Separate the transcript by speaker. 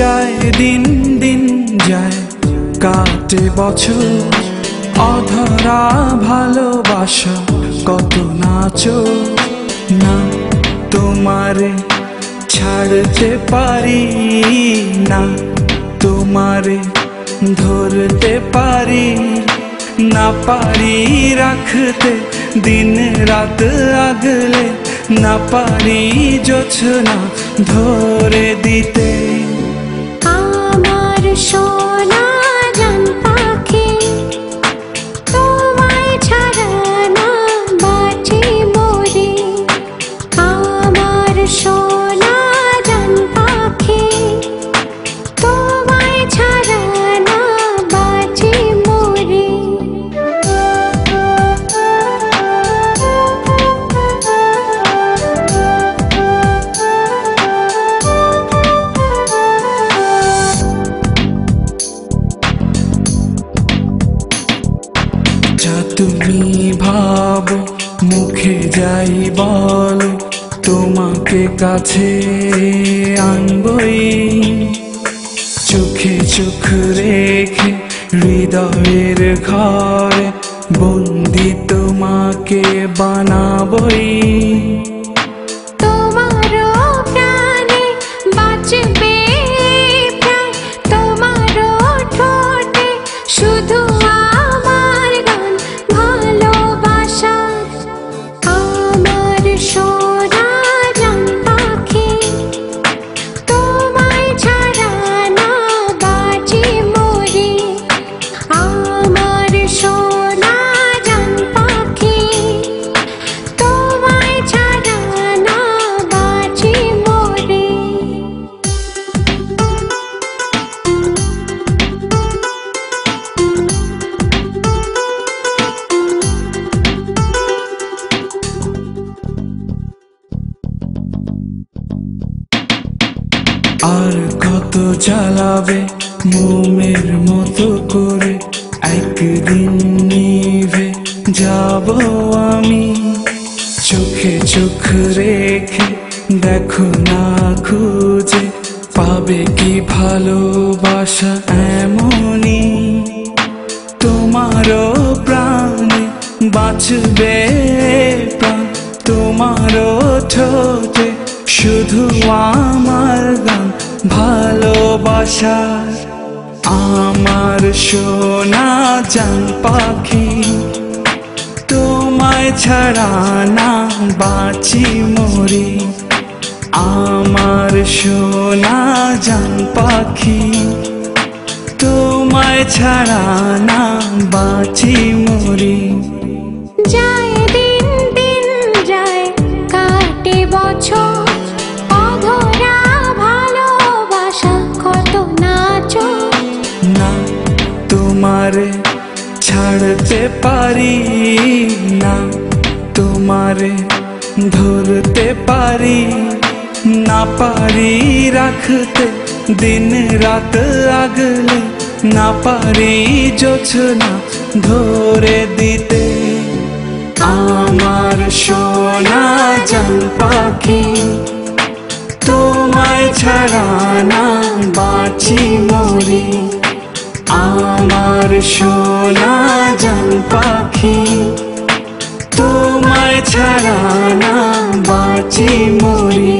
Speaker 1: যায় দিন দিন যায় কাটে বছর অধরা ভালোবাসা কত নাচো না তোমারে ছাড়তে পারি না তোমারে ধরতে পারি না পারি রাখতে দিন রাত আগলে না পারি জোছনা ধরে দিতে
Speaker 2: আমার সোনা জান পাখি তোমায় ছাড়া না বাঁচি মরি আমার সোনা জান পাখি তোমায় ছাড়া না বাঁচি মরি
Speaker 1: যা তুমি ভাবো মুখে যাই বলো তোমাকে কাছে আনবই চোখে চোখ রেখে হৃদয়ের ঘরে বন্দি তোমাকে বানাবই
Speaker 2: তোমারও প্রাণে বাঁচবে প্রায় তোমারও ঠোঁটে শুধু আমার গান ভালোবাসার আমার সোনা জান পাখি তোমায় ছাড়া না বাঁচি মরি আমার সোনা জান পাখি তোমায় ছাড়া না বাঁচি মরি
Speaker 1: আর কত জ্বালাবে মোমের মতো করে একদিন নিভে যাব আমি চোখে চোখ রেখে দেখো না খুঁজে পাবে কি ভালোবাসা এমনই তোমারও প্রাণে বাঁচবে প্রাণ তোমারও ঠোঁটে শুধু আমার গান ভালোবাসার আমার সোনা জান পাখি তোমায় ছাড়া না বাঁচি মরি আমার সোনা জান পাখি তোমায় ছাড়া না বাঁচি মরি
Speaker 2: যায় দিন দিন যায় কাটে বছর অধরা ভালোবাসা কত নাচো
Speaker 1: না তোমারে ছাড়তে পারি না তোমারে ধরতে পারি না পারি রাখতে দিন রাত আগলে না পারি জোছনা ধরে দিতে আমার সোনা জান পাখি তোমায় ছাড়া না বাঁচি মরি আমার সোনা জান পাখি তোমায় ছাড়া না বাঁচি মরি।